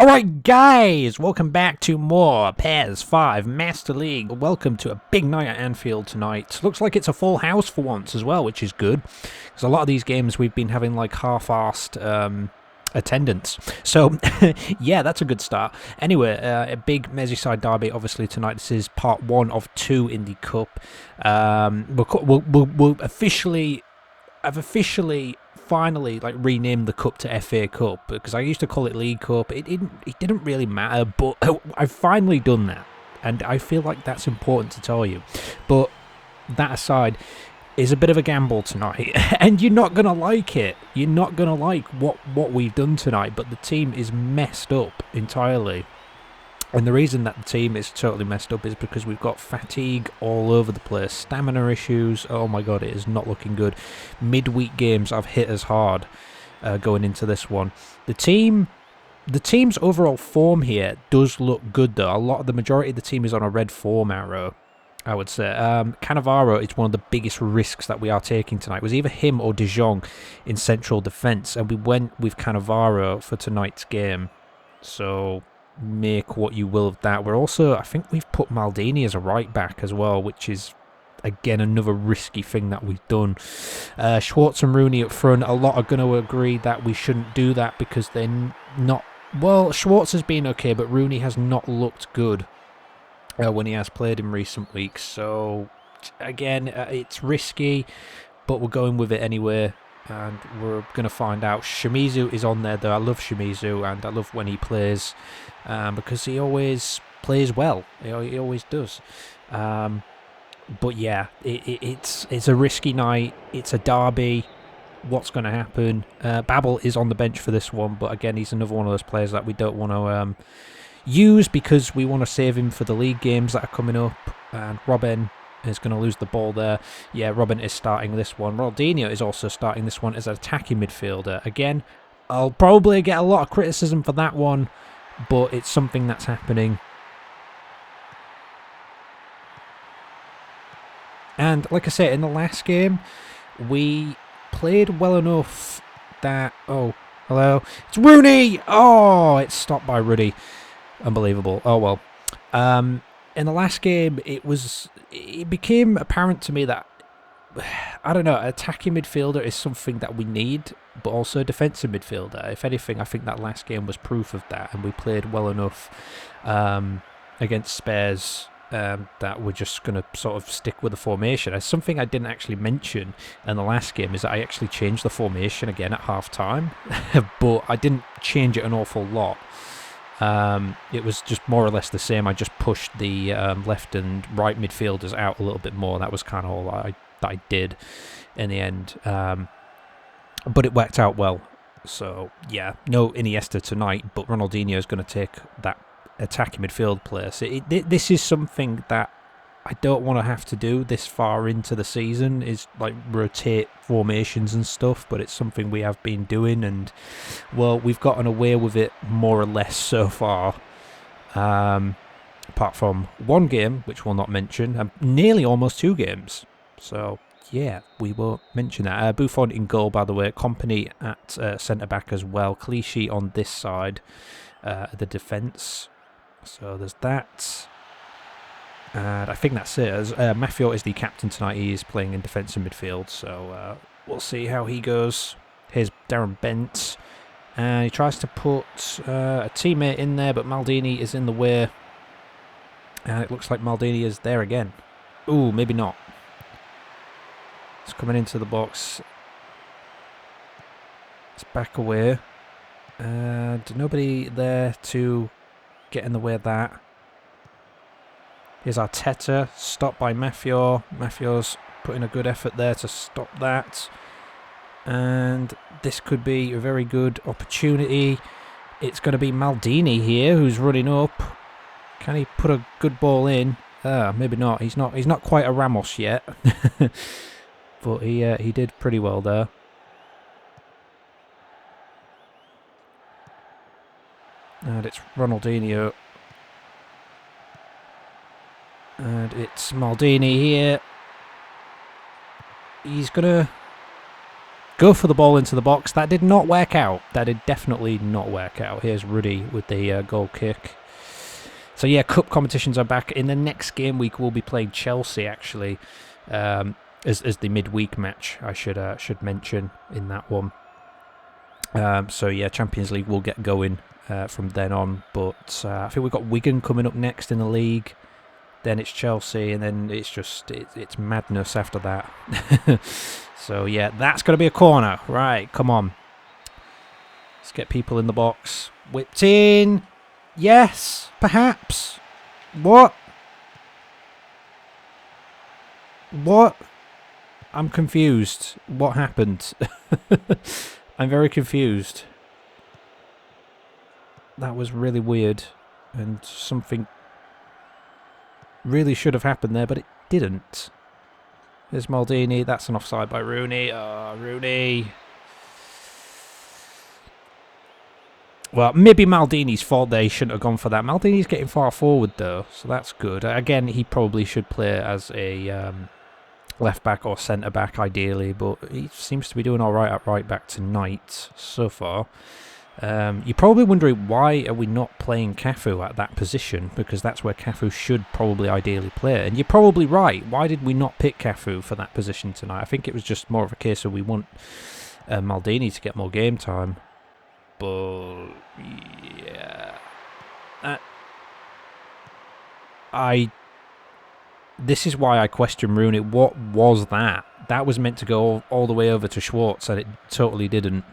Alright guys, welcome back to more PES 5 Master League. Welcome to a big night at Anfield tonight. Looks like it's a full house for once as well, which is good. Because a lot of these games we've been having like half-assed attendance. So, yeah, that's a good start. Anyway, a big Merseyside derby obviously tonight. This is part 1 of 2 in the Cup. We'll officially... I've officially finally renamed the cup to FA Cup, because I used to call it League Cup. It didn't really matter, but I've finally done that, and I feel like that's important to tell you. But that aside, is a bit of a gamble tonight, and you're not gonna like it. You're not gonna like what we've done tonight. But the team is messed up entirely. And the reason that the team is totally messed up is because we've got fatigue all over the place, stamina issues. Oh my god, it is not looking good. Midweek games I've hit as hard going into this one. The team's overall form here does look good though. The majority of the team is on a red form arrow, I would say. Cannavaro is one of the biggest risks that we are taking tonight. It was either him or De Jong in central defence, and we went with Cannavaro for tonight's game. So make what you will of that. We're also, I think we've put Maldini as a right back as well, which is again another risky thing that we've done. Schwartz and Rooney up front. A lot are going to agree that we shouldn't do that because they're not, well, Schwartz has been okay, but Rooney has not looked good when he has played in recent weeks. So again, it's risky, but we're going with it anyway. And we're going to find out. Shimizu is on there though. I love Shimizu, and I love when he plays because he always plays well. He always does. But yeah, it's a risky night. It's a derby. What's going to happen? Babel is on the bench for this one, but again, he's another one of those players that we don't want to use because we want to save him for the league games that are coming up. And Robin is going to lose the ball there. Yeah, Robin is starting this one. Ronaldinho is also starting this one as an attacking midfielder. Again, I'll probably get a lot of criticism for that one, but it's something that's happening. And like I said, in the last game, we played well enough that... Oh, hello. It's Rooney! Oh, it's stopped by Ruddy. Unbelievable. Oh, well. In the last game, it became apparent to me that, I don't know, attacking midfielder is something that we need, but also defensive midfielder. If anything, I think that last game was proof of that, and we played well enough against Spurs that we're just going to sort of stick with the formation. It's something I didn't actually mention in the last game is that I actually changed the formation again at half-time, but I didn't change it an awful lot. It was just more or less the same. I just pushed the left and right midfielders out a little bit more. That was kind of all I did in the end. But it worked out well. So, yeah, no Iniesta tonight, but Ronaldinho is going to take that attacking midfield place. This is something that I don't want to have to do this far into the season, is like rotate formations and stuff, but it's something we have been doing, and well, we've gotten away with it more or less so far, apart from one game which we'll not mention, and nearly almost 2 games, so yeah, we won't mention that. Buffon in goal, by the way. Company at centre-back as well. Clichy on this side, the defence. So there's that. And I think that's it. As Mafio is the captain tonight, he is playing in defensive midfield, so we'll see how he goes. Here's Darren Bent, and he tries to put a teammate in there, but Maldini is in the way, and it looks like Maldini is there again. Ooh, maybe not. It's coming into the box. It's back away, and nobody there to get in the way of that. Here's Arteta, stopped by Mafio. Mafio's putting a good effort there to stop that. And this could be a very good opportunity. It's going to be Maldini here who's running up. Can he put a good ball in? Maybe not. He's not quite a Ramos yet. But he did pretty well there. And it's Ronaldinho. And it's Maldini here. He's going to go for the ball into the box. That did not work out. That did definitely not work out. Here's Ruddy with the goal kick. So yeah, cup competitions are back. In the next game week, we'll be playing Chelsea actually, as the midweek match. I should mention in that one. So yeah, Champions League will get going from then on. But I think we've got Wigan coming up next in the league. Then it's Chelsea, and then it's just it's madness after that. So yeah, that's going to be a corner. Right, come on. Let's get people in the box. Whipped in. Yes, perhaps. What? What? I'm confused. What happened? I'm very confused. That was really weird. And something really should have happened there, but it didn't. There's Maldini. That's an offside by Rooney. Oh, Rooney. Well, maybe Maldini's fault there. He shouldn't have gone for that. Maldini's getting far forward, though, so that's good. Again, he probably should play as a left-back or centre-back, ideally, but he seems to be doing all right at right-back tonight so far. You're probably wondering, why are we not playing Cafu at that position? Because that's where Cafu should probably ideally play. And you're probably right. Why did we not pick Cafu for that position tonight? I think it was just more of a case of we want Maldini to get more game time. But yeah, this is why I question Rooney. What was that? That was meant to go all the way over to Schwartz, and it totally didn't.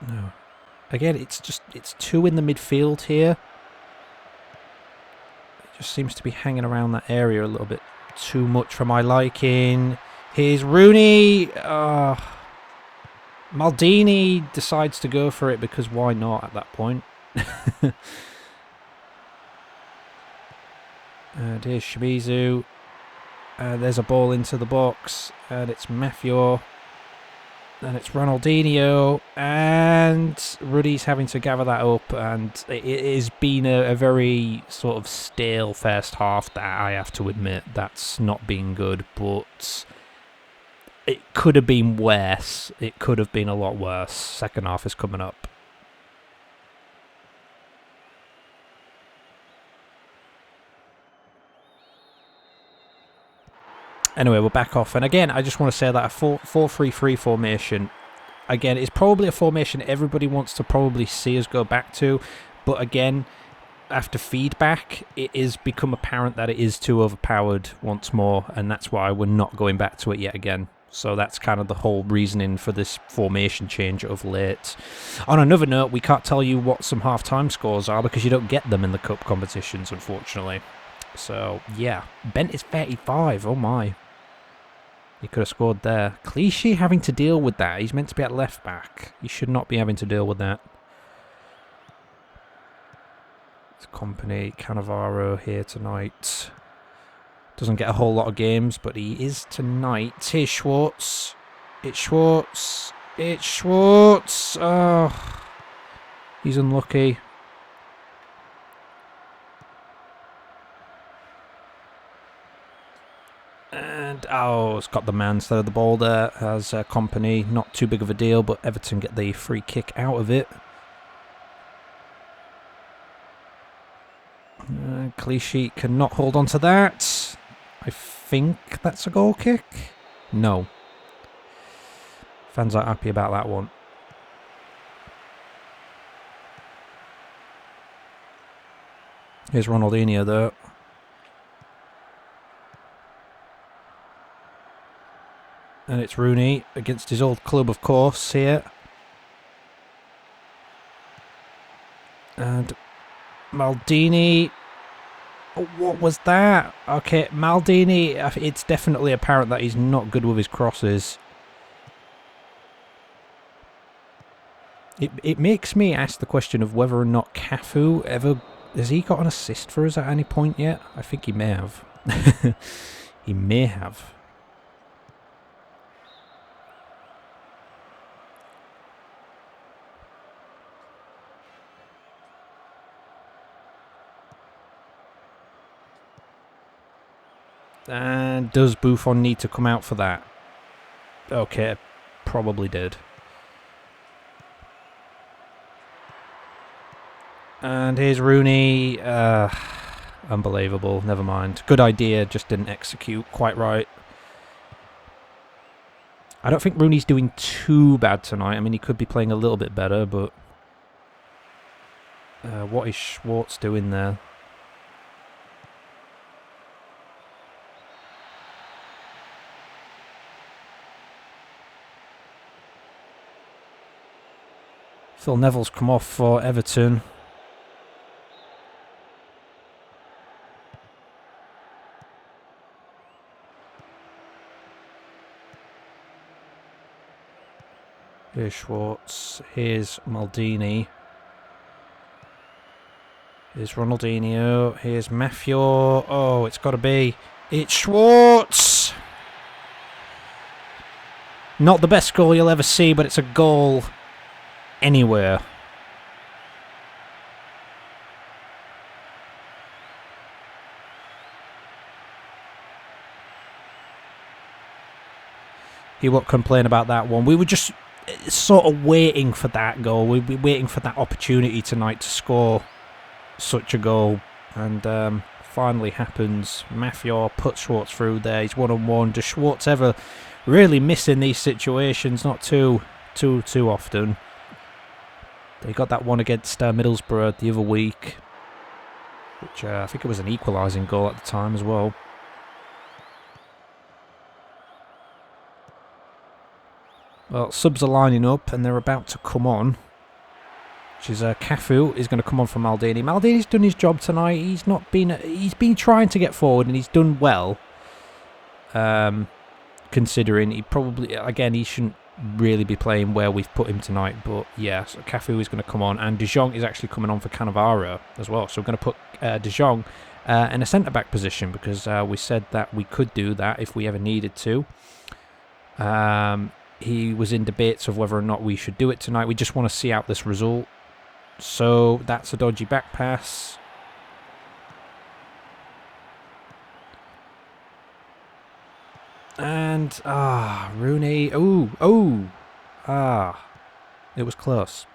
No. Again, it's two in the midfield here. Just seems to be hanging around that area a little bit too much for my liking. Here's Rooney. Maldini decides to go for it because why not at that point? And here's Shimizu. There's a ball into the box. And it's Mafior. And it's Ronaldinho, and Ruddy's having to gather that up, and it has been a very sort of stale first half, that I have to admit. That's not been good, but it could have been worse. It could have been a lot worse. Second half is coming up. Anyway, we're back off. And again, I just want to say that a 4-3-3 formation, again, is probably a formation everybody wants to probably see us go back to. But again, after feedback, it is become apparent that it is too overpowered once more. And that's why we're not going back to it yet again. So that's kind of the whole reasoning for this formation change of late. On another note, we can't tell you what some half-time scores are because you don't get them in the cup competitions, unfortunately. So, yeah. Bent is 35. Oh, my. He could have scored there. Clichy having to deal with that. He's meant to be at left back. He should not be having to deal with that. It's Company, Cannavaro here tonight. Doesn't get a whole lot of games, but he is tonight. Here's Schwartz. It's Schwartz. It's Schwartz. Oh, he's unlucky. And, oh, it's got the man instead of the ball there. Has Company. Not too big of a deal, but Everton get the free kick out of it. Clichy cannot hold on to that. I think that's a goal kick. No. Fans aren't happy about that one. Here's Ronaldinho, though. And it's Rooney against his old club, of course, here. And Maldini. Oh, what was that? Okay, Maldini, it's definitely apparent that he's not good with his crosses. It makes me ask the question of whether or not Cafu ever... Has he got an assist for us at any point yet? I think he may have. He may have. And does Buffon need to come out for that? Okay, probably did. And here's Rooney. Unbelievable. Never mind. Good idea, just didn't execute quite right. I don't think Rooney's doing too bad tonight. I mean, he could be playing a little bit better, but... what is Schwartz doing there? Phil Neville's come off for Everton. Here's Schwartz. Here's Maldini. Here's Ronaldinho. Here's Mafior. Oh, it's got to be. It's Schwartz! Not the best goal you'll ever see, but it's a goal anywhere. He won't complain about that one. We were just sort of waiting for that goal. We'd be waiting for that opportunity tonight to score such a goal. And finally happens. Mafior puts Schwartz through there. He's one-on-one. Does Schwartz ever really miss in these situations? Not too often. They got that one against Middlesbrough the other week, which I think it was an equalising goal at the time as well. Well, subs are lining up and they're about to come on. Which is Cafu is going to come on from Maldini. Maldini's done his job tonight. He's been trying to get forward and he's done well. Considering he probably, again, he shouldn't really be playing where we've put him tonight. But yeah, so Cafu is going to come on. And De Jong is actually coming on for Cannavaro as well. So we're going to put De Jong in a centre-back position because we said that we could do that if we ever needed to. He was in debates of whether or not we should do it tonight. We just want to see out this result. So that's a dodgy back pass. And, Rooney. It was close.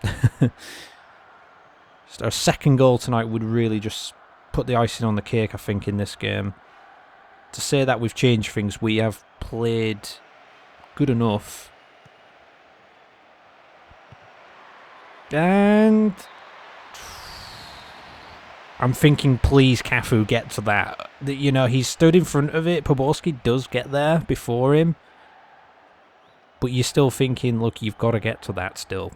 Just our second goal tonight would really just put the icing on the cake, I think, in this game. To say that we've changed things, we have played good enough. And I'm thinking, please, Cafu, get to that. You know, he's stood in front of it. Poborski does get there before him. But you're still thinking, look, you've got to get to that still.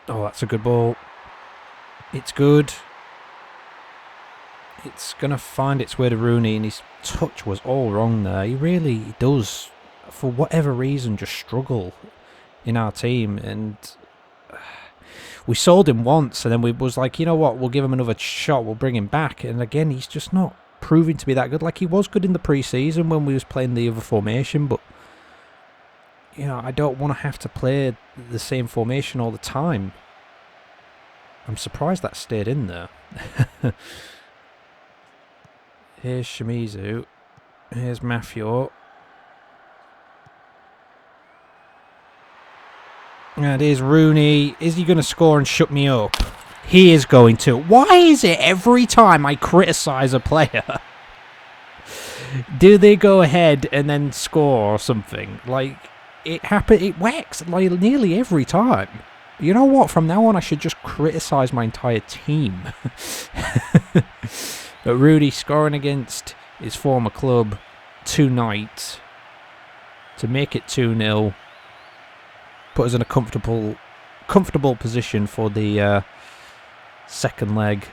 Oh, that's a good ball. It's good. It's going to find its way to Rooney, and his touch was all wrong there. He really does, for whatever reason, just struggle in our team. And we sold him once, and then we was like, you know what, we'll give him another shot, we'll bring him back. And again, he's just not proving to be that good. Like, he was good in the pre-season when we was playing the other formation, but, you know, I don't want to have to play the same formation all the time. I'm surprised that stayed in there. Here's Shimizu. Here's Mafior. And here's Rooney. Is he going to score and shut me up? He is going to. Why is it every time I criticise a player, do they go ahead and then score or something? Like, it works like nearly every time. You know what? From now on, I should just criticise my entire team. But Rudy scoring against his former club tonight to make it 2-0. Put us in a comfortable position for the second leg,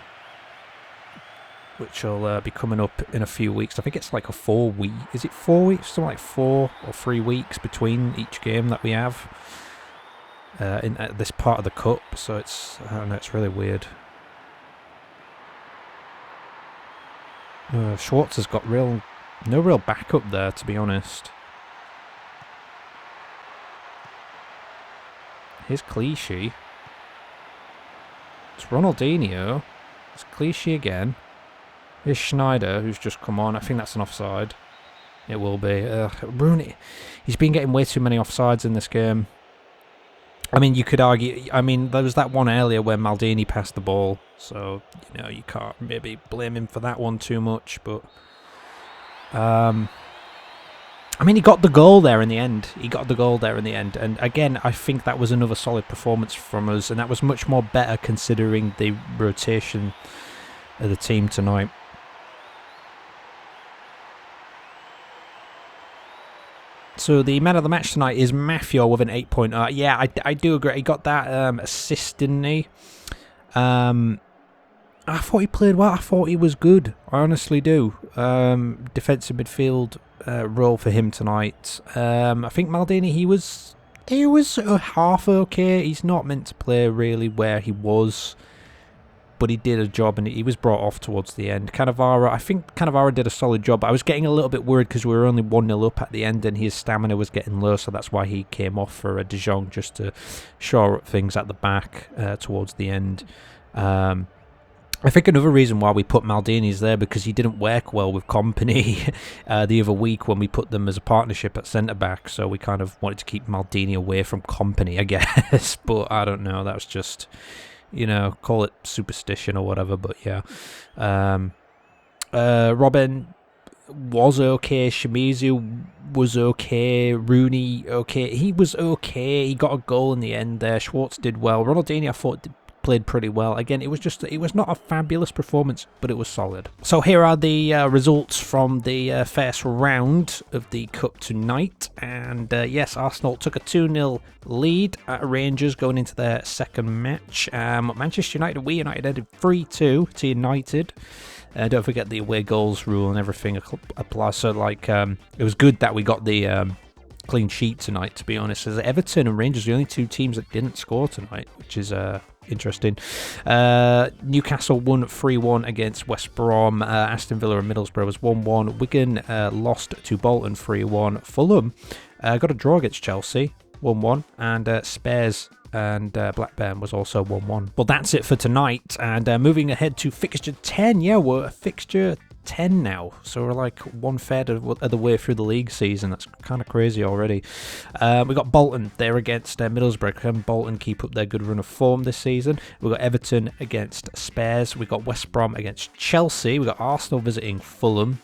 which will be coming up in a few weeks. I think it's like a 4 week. Is it 4 weeks? Something like 4 or 3 weeks between each game that we have in this part of the cup. So it's, I don't know, it's really weird. Schwartz has got no real backup there, to be honest. Here's Clichy. It's Ronaldinho. It's Clichy again. Here's Schneider, who's just come on. I think that's an offside. It will be. Rooney, he's been getting way too many offsides in this game. I mean, you could argue... I mean, there was that one earlier where Maldini passed the ball. So, you know, you can't maybe blame him for that one too much. But, I mean, he got the goal there in the end. And again, I think that was another solid performance from us. And that was much more better considering the rotation of the team tonight. So the man of the match tonight is Mafio with an 8.0. Yeah, I do agree. He got that assist, didn't he? I thought he played well. I thought he was good. I honestly do. Defensive midfield role for him tonight. I think Maldini, he was half okay. He's not meant to play really where he was, but he did a job and he was brought off towards the end. Cannavaro, I think Cannavaro did a solid job. I was getting a little bit worried because we were only 1-0 up at the end and his stamina was getting low, so that's why he came off for a De Jong just to shore up things at the back towards the end. I think another reason why we put Maldini's there because he didn't work well with Kompany the other week when we put them as a partnership at centre-back, so we kind of wanted to keep Maldini away from Kompany, I guess. But I don't know, that was just... You know, call it superstition or whatever, but yeah. Robin was okay. Shimizu was okay. Rooney, okay. He was okay. He got a goal in the end there. Schwartz did well. Ronaldinho, I thought, played pretty well. Again, it was not a fabulous performance, but it was solid. So here are the results from the first round of the Cup tonight. And yes, Arsenal took a 2-0 lead at Rangers going into their second match. Manchester United, we United headed 3-2 to United. Don't forget the away goals rule and everything applies. So like, it was good that we got the clean sheet tonight, to be honest. As Everton and Rangers are the only two teams that didn't score tonight, which is interesting. Newcastle won 3-1 against West Brom. Aston Villa and Middlesbrough was 1-1. Wigan lost to Bolton 3-1. Fulham got a draw against Chelsea 1-1. And Spurs and Blackburn was also 1-1. Well, that's it for tonight. And moving ahead to fixture 10. Yeah, we're at fixture 10 now, so we're like 1/3 of the way through the league season. That's kind of crazy already. We got Bolton there against Middlesbrough. Can Bolton keep up their good run of form this season? We got Everton against Spurs. We got West Brom against Chelsea. We got Arsenal visiting Fulham.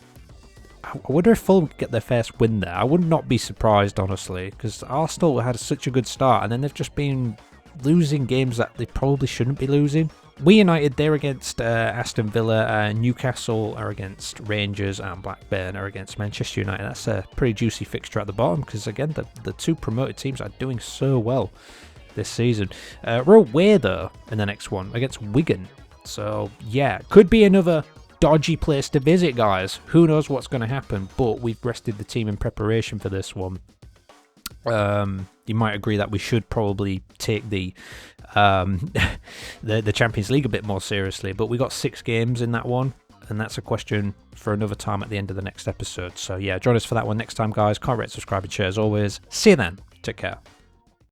I wonder if Fulham could get their first win there. I would not be surprised, honestly, because Arsenal had such a good start and then they've just been losing games that they probably shouldn't be losing. We United, they're against Aston Villa, Newcastle are against Rangers, and Blackburn are against Manchester United. That's a pretty juicy fixture at the bottom because, again, the two promoted teams are doing so well this season. We're away, though, in the next one against Wigan. So, yeah, could be another dodgy place to visit, guys. Who knows what's going to happen, but we've rested the team in preparation for this one. You might agree that we should probably take the Champions League a bit more seriously, but we got 6 games in that one, and that's a question for another time at the end of the next episode. So yeah, join us for that one next time, guys. Can't rate, subscribe, and share as always. See you then. Take care.